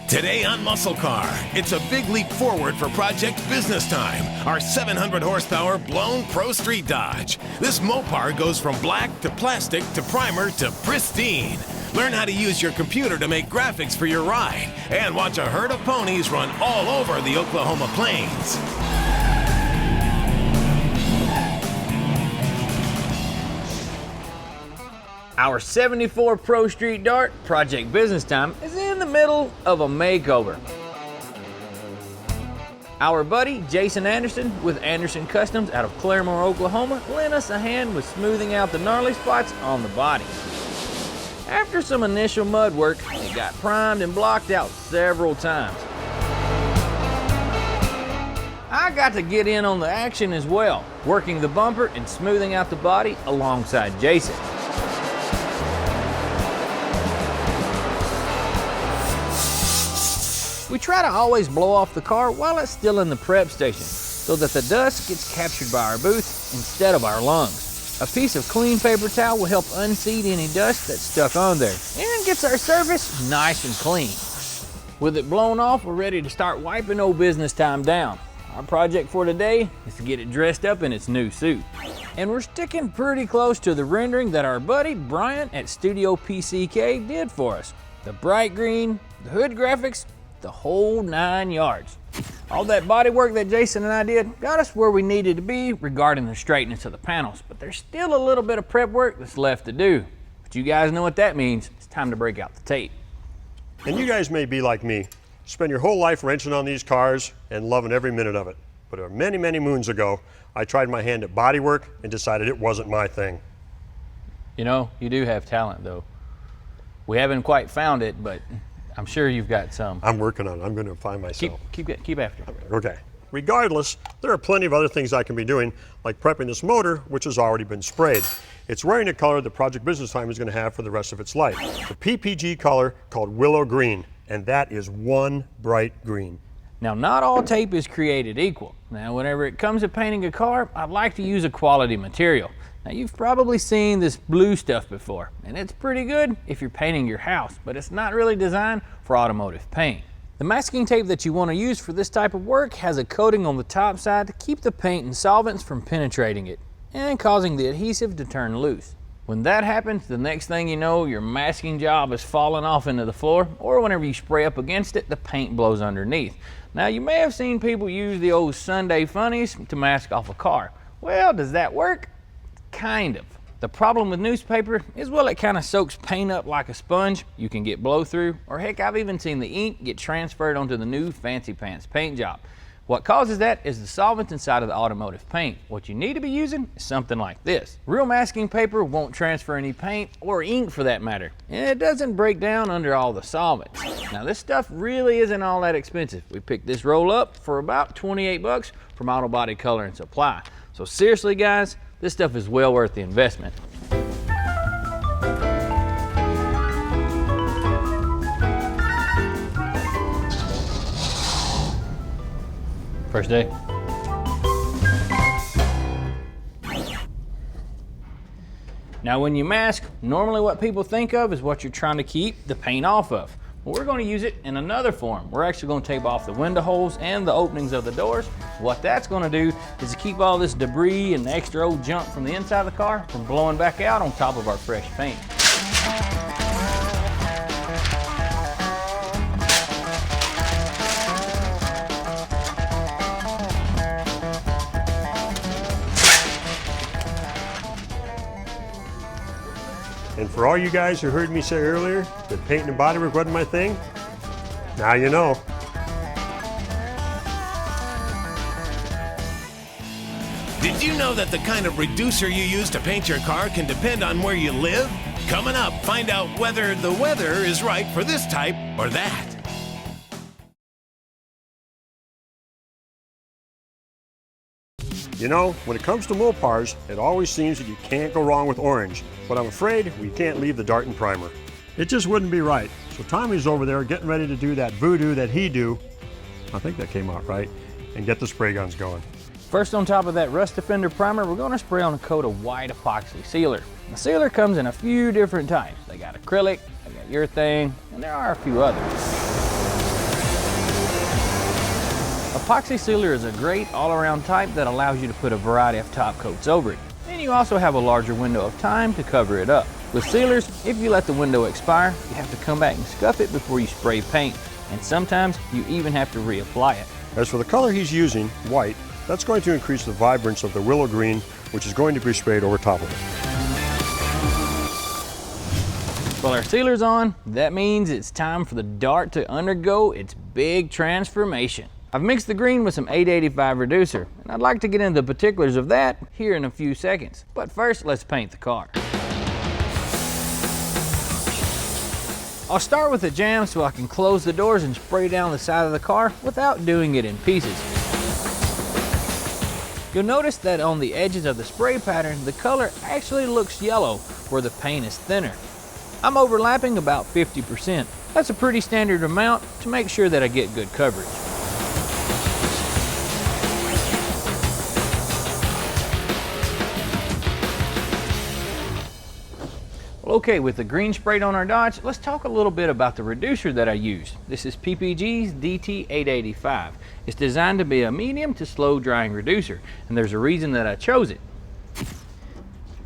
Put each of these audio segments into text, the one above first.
Today on MuscleCar, it's a big leap forward for Project Business Time, our 700 horsepower blown Pro Street Dodge. This Mopar goes from black to plastic to primer to pristine. Learn how to use your computer to make graphics for your ride and watch a herd of ponies run all over the Oklahoma plains. Our 74 Pro Street Dart, Project Business Time, is in the middle of a makeover. Our buddy, Jason Anderson, with Anderson Customs out of Claremore, Oklahoma, lent us a hand with smoothing out the gnarly spots on the body. After some initial mud work, it got primed and blocked out several times. I got to get in on the action as well, working the bumper and smoothing out the body alongside Jason. We try to always blow off the car while it's still in the prep station, so that the dust gets captured by our booth instead of our lungs. A piece of clean paper towel will help unseat any dust that's stuck on there, and gets our surface nice and clean. With it blown off, we're ready to start wiping old Business Time down. Our project for today is to get it dressed up in its new suit. And we're sticking pretty close to the rendering that our buddy Brian at Studio PCK did for us. The bright green, the hood graphics, the whole 9 yards. All that body work that Jason and I did got us where we needed to be regarding the straightness of the panels, but there's still a little bit of prep work that's left to do. But you guys know what that means. It's time to break out the tape. And you guys may be like me, spend your whole life wrenching on these cars and loving every minute of it. But many, many moons ago, I tried my hand at body work and decided it wasn't my thing. You know, you do have talent though. We haven't quite found it, but I'm sure you've got some. I'm working on it. I'm going to find myself. Keep after. Okay. Regardless, there are plenty of other things I can be doing, like prepping this motor, which has already been sprayed. It's wearing a color that Project Business Time is going to have for the rest of its life. The PPG color called Willow Green, and that is one bright green. Now, not all tape is created equal. Now, whenever it comes to painting a car, I'd like to use a quality material. Now, you've probably seen this blue stuff before, and it's pretty good if you're painting your house, but it's not really designed for automotive paint. The masking tape that you want to use for this type of work has a coating on the top side to keep the paint and solvents from penetrating it and causing the adhesive to turn loose. When that happens, the next thing you know, your masking job is falling off into the floor, or whenever you spray up against it, the paint blows underneath. Now, you may have seen people use the old Sunday funnies to mask off a car. Well, does that work? Kind of. The problem with newspaper is, well, it kind of soaks paint up like a sponge. You can get blow through, or heck, I've even seen the ink get transferred onto the new fancy pants paint job. What causes that is the solvent inside of the automotive paint. What you need to be using is something like this. Real masking paper won't transfer any paint or ink for that matter, and it doesn't break down under all the solvents. Now, this stuff really isn't all that expensive. We picked this roll up for about 28 bucks from Auto Body Color and Supply. So seriously, guys, this stuff is well worth the investment. First day. Now, when you mask, normally what people think of is what you're trying to keep the paint off of. But we're going to use it in another form. We're actually going to tape off the window holes and the openings of the doors. What that's going to do is to keep all this debris and extra old junk from the inside of the car from blowing back out on top of our fresh paint. And for all you guys who heard me say earlier that painting and bodywork wasn't my thing, now you know. Did you know that the kind of reducer you use to paint your car can depend on where you live? Coming up, find out whether the weather is right for this type or that. You know, when it comes to Mopars, it always seems that you can't go wrong with orange, but I'm afraid we can't leave the Dart and primer. It just wouldn't be right. So Tommy's over there getting ready to do that voodoo that he do. I think that came out right. And get the spray guns going. First, on top of that Rust Defender primer, we're going to spray on a coat of white epoxy sealer. The sealer comes in a few different types. They got acrylic, they got urethane, and there are a few others. epoxy sealer is a great all-around type that allows you to put a variety of top coats over it. And you also have a larger window of time to cover it up. With sealers, if you let the window expire, you have to come back and scuff it before you spray paint. And sometimes you even have to reapply it. As for the color he's using, white, that's going to increase the vibrance of the willow green, which is going to be sprayed over top of it. Well, our sealer's on. That means it's time for the Dart to undergo its big transformation. I've mixed the green with some 885 reducer, and I'd like to get into the particulars of that here in a few seconds. But first, let's paint the car. I'll start with the jam so I can close the doors and spray down the side of the car without doing it in pieces. You'll notice that on the edges of the spray pattern, the color actually looks yellow where the paint is thinner. I'm overlapping about 50%. That's a pretty standard amount to make sure that I get good coverage. Okay, with the green sprayed on our Dodge, let's talk a little bit about the reducer that I used. This is PPG's DT885. It's designed to be a medium to slow drying reducer, and there's a reason that I chose it.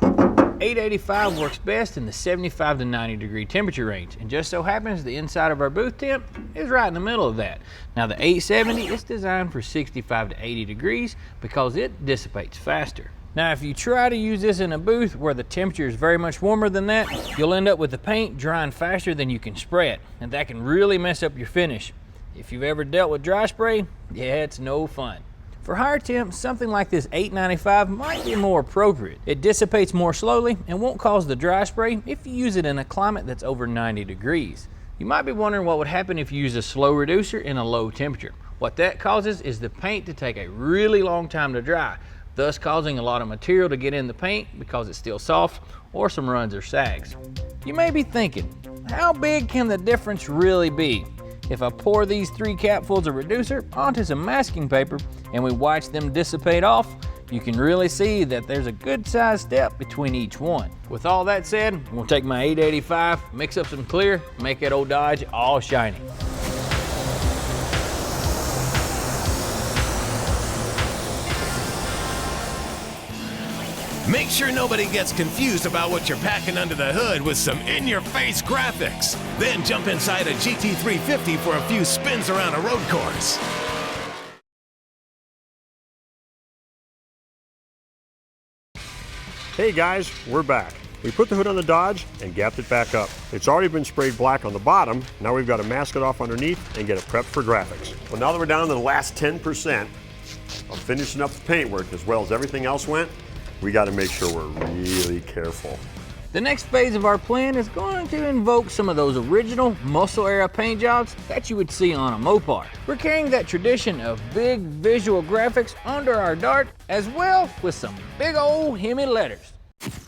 885 works best in the 75 to 90 degree temperature range, and just so happens the inside of our booth temp is right in the middle of that. Now the 870 is designed for 65 to 80 degrees because it dissipates faster. Now if you try to use this in a booth where the temperature is very much warmer than that, you'll end up with the paint drying faster than you can spray it, and that can really mess up your finish. If you've ever dealt with dry spray, yeah, it's no fun. For higher temps, something like this 895 might be more appropriate. It dissipates more slowly and won't cause the dry spray if you use it in a climate that's over 90 degrees. You might be wondering what would happen if you use a slow reducer in a low temperature. What that causes is the paint to take a really long time to dry, thus causing a lot of material to get in the paint because it's still soft or some runs or sags. You may be thinking, how big can the difference really be? If I pour these 3 capfuls of reducer onto some masking paper and we watch them dissipate off, you can really see that there's a good sized step between each one. With all that said, I'm gonna take my 885, mix up some clear, make that old Dodge all shiny. Make sure nobody gets confused about what you're packing under the hood with some in-your-face graphics. Then jump inside a GT350 for a few spins around a road course. Hey guys, we're back. We put the hood on the Dodge and gapped it back up. It's already been sprayed black on the bottom. Now we've got to mask it off underneath and get it prepped for graphics. Well, now that we're down to the last 10% of finishing up the paintwork as well as everything else went, we got to make sure we're really careful. The next phase of our plan is going to invoke some of those original muscle era paint jobs that you would see on a Mopar. We're carrying that tradition of big visual graphics under our Dart, as well with some big old Hemi letters.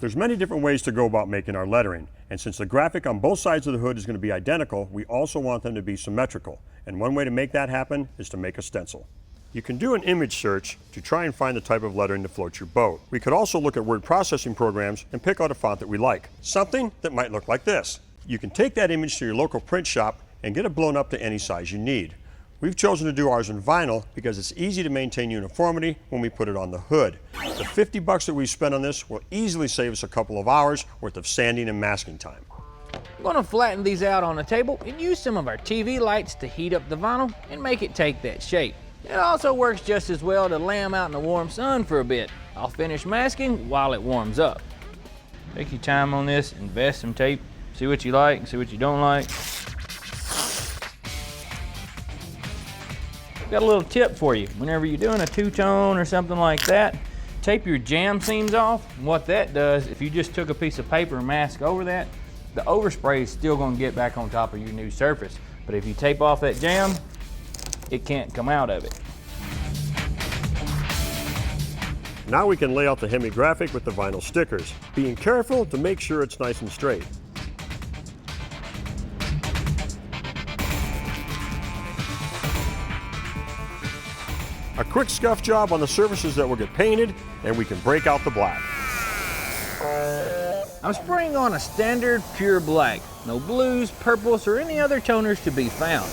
There's many different ways to go about making our lettering, and since the graphic on both sides of the hood is going to be identical, we also want them to be symmetrical. And one way to make that happen is to make a stencil. You can do an image search to try and find the type of lettering that floats your boat. We could also look at word processing programs and pick out a font that we like. Something that might look like this. You can take that image to your local print shop and get it blown up to any size you need. We've chosen to do ours in vinyl because it's easy to maintain uniformity when we put it on the hood. The $50 that we spent on this will easily save us a couple of hours worth of sanding and masking time. I'm going to flatten these out on the table and use some of our TV lights to heat up the vinyl and make it take that shape. It also works just as well to lay them out in the warm sun for a bit. I'll finish masking while it warms up. Take your time on this, invest some tape, see what you like and see what you don't like. Got a little tip for you. Whenever you're doing a two-tone or something like that, tape your jam seams off. And what that does, if you just took a piece of paper and mask over that, the overspray is still going to get back on top of your new surface. But if you tape off that jam, it can't come out of it. Now we can lay out the Hemi graphic with the vinyl stickers, being careful to make sure it's nice and straight. A quick scuff job on the surfaces that will get painted, and we can break out the black. I'm spraying on a standard pure black. No blues, purples, or any other toners to be found.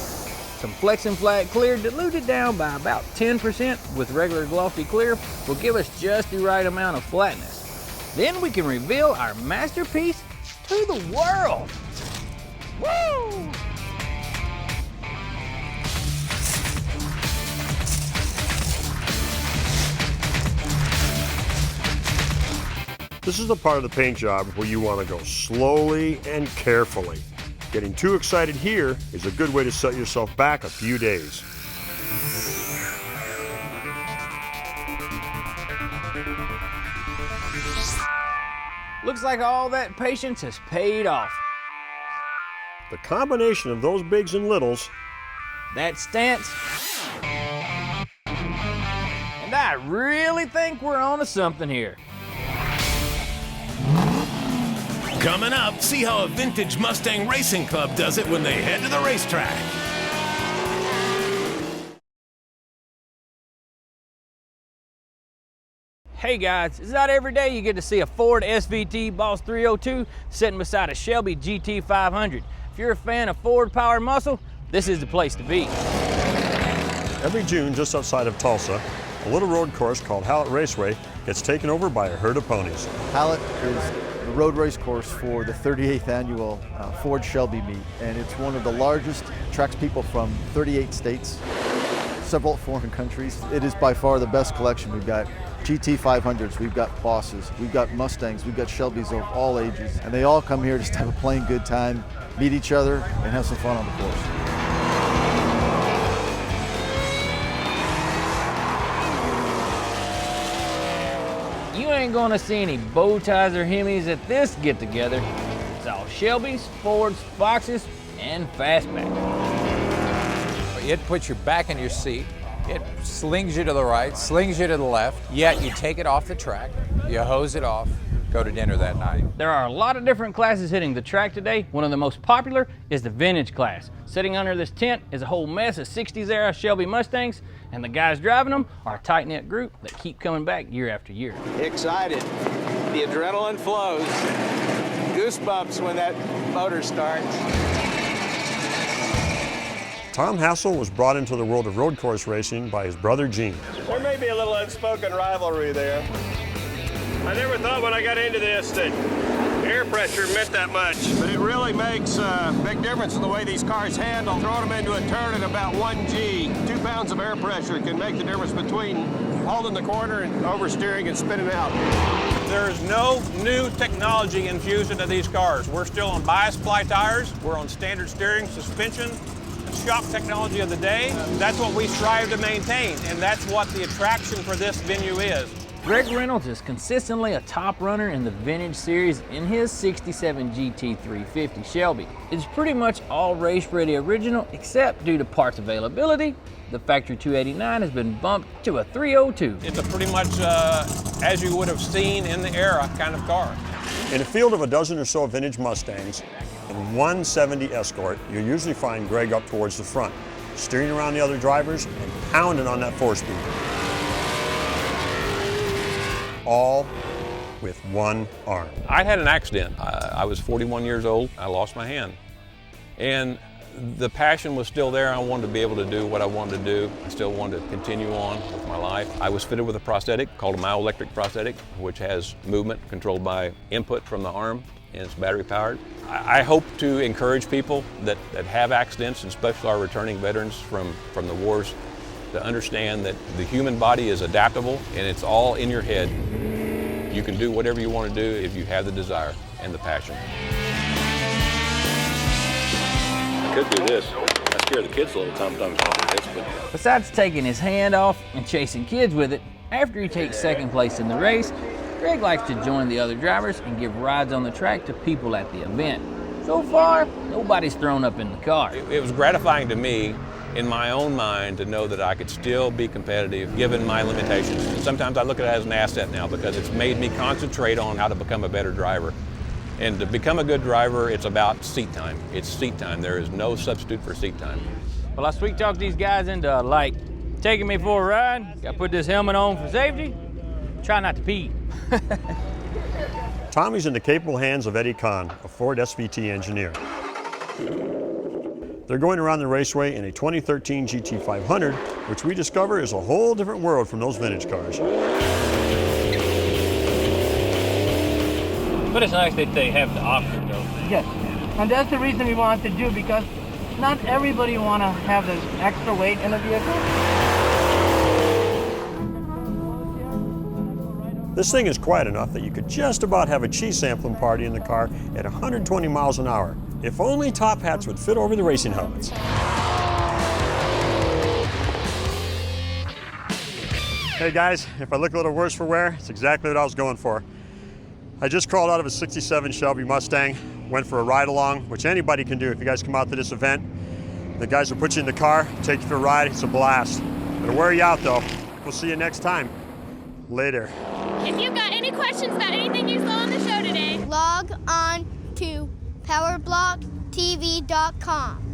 Some Flex and Flat Clear diluted down by about 10% with regular glossy clear will give us just the right amount of flatness. Then we can reveal our masterpiece to the world. Woo! This is the part of the paint job where you want to go slowly and carefully. Getting too excited here is a good way to set yourself back a few days. Looks like all that patience has paid off. The combination of those bigs and littles, That stance, and I really think we're onto something here. Coming up, see how a vintage Mustang Racing Club does it when they head to the racetrack. Hey guys, it's not every day you get to see a Ford SVT Boss 302 sitting beside a Shelby GT 500. If you're a fan of Ford power and muscle, this is the place to be. every June just outside of Tulsa, a little road course called Hallett Raceway gets taken over by a herd of ponies. Hallett is the road race course for the 38th annual Ford Shelby meet, and it's one of the largest, attracts people from 38 states, several foreign countries. It is by far the best collection. We've got GT 500s, we've got Bosses, we've got Mustangs, we've got Shelbys of all ages, and they all come here just to have a plain good time, meet each other, and have some fun on the course. You ain't gonna see any bow ties or Hemis at this get-together. It's all Shelbys, Fords, Foxes, and fastback. It puts you back in your seat. It slings you to the right, slings you to the left, yet you take it off the track, you hose it off, go to dinner that night. There are a lot of different classes hitting the track today. One of the most popular is the vintage class. Sitting under this tent is a whole mess of 60s era Shelby Mustangs, and the guys driving them are a tight-knit group that keep coming back year after year. Excited. The adrenaline flows. Goosebumps when that motor starts. Tom Hassel was brought into the world of road course racing by his brother Gene. There may be a little unspoken rivalry there. I never thought when I got into this that air pressure meant that much. But it really makes a big difference in the way these cars handle. Throwing them into a turn at about 1 G, 2 pounds of air pressure can make the difference between holding the corner and oversteering and spinning out. There's no new technology infused into these cars. We're still on bias ply tires. We're on standard steering, suspension, shock technology of the day. That's what we strive to maintain, and that's what the attraction for this venue is. Greg Reynolds is consistently a top runner in the vintage series in his 67 GT 350 Shelby. It's pretty much all race-ready original, except due to parts availability, the factory 289 has been bumped to a 302. It's a pretty much, as you would have seen in the era kind of car. In a field of a dozen or so vintage Mustangs and 170 Escort, you usually find Greg up towards the front, steering around the other drivers and pounding on that 4-speed. All with one arm. I had an accident. I was 41 years old. I lost my hand. And the passion was still there. I wanted to be able to do what I wanted to do. I still wanted to continue on with my life. I was fitted with a prosthetic called a myoelectric prosthetic, which has movement controlled by input from the arm, and it's battery powered. I hope to encourage people that have accidents, and especially our returning veterans from the wars, to understand that the human body is adaptable and it's all in your head. You can do whatever you want to do if you have the desire and the passion. I could do this. I scare the kids a little sometimes. Besides taking his hand off and chasing kids with it, after he takes second place in the race, Greg likes to join the other drivers and give rides on the track to people at the event. So far, nobody's thrown up in the car. It was gratifying to me in my own mind to know that I could still be competitive given my limitations. And sometimes I look at it as an asset now because it's made me concentrate on how to become a better driver. And to become a good driver, it's about seat time. It's seat time. There is no substitute for seat time. Well, I sweet talked these guys into like taking me for a ride. Got to put this helmet on for safety. Try not to pee. Tommy's in the capable hands of Eddie Kahn, a Ford SVT engineer. They're going around the raceway in a 2013 GT500, which we discover is a whole different world from those vintage cars. But it's nice that they have the option, though. Yes, and that's the reason we wanted to do, because not everybody want to have the extra weight in a vehicle. This thing is quiet enough that you could just about have a cheese sampling party in the car at 120 miles an hour. If only top hats would fit over the racing helmets. Hey guys, if I look a little worse for wear, it's exactly what I was going for. I just crawled out of a 67 Shelby Mustang, went for a ride along, which anybody can do if you guys come out to this event. The guys will put you in the car, take you for a ride, it's a blast. It'll wear you out though. We'll see you next time. Later. If you've got any questions about anything you saw on the show today, log on to PowerBlockTV.com.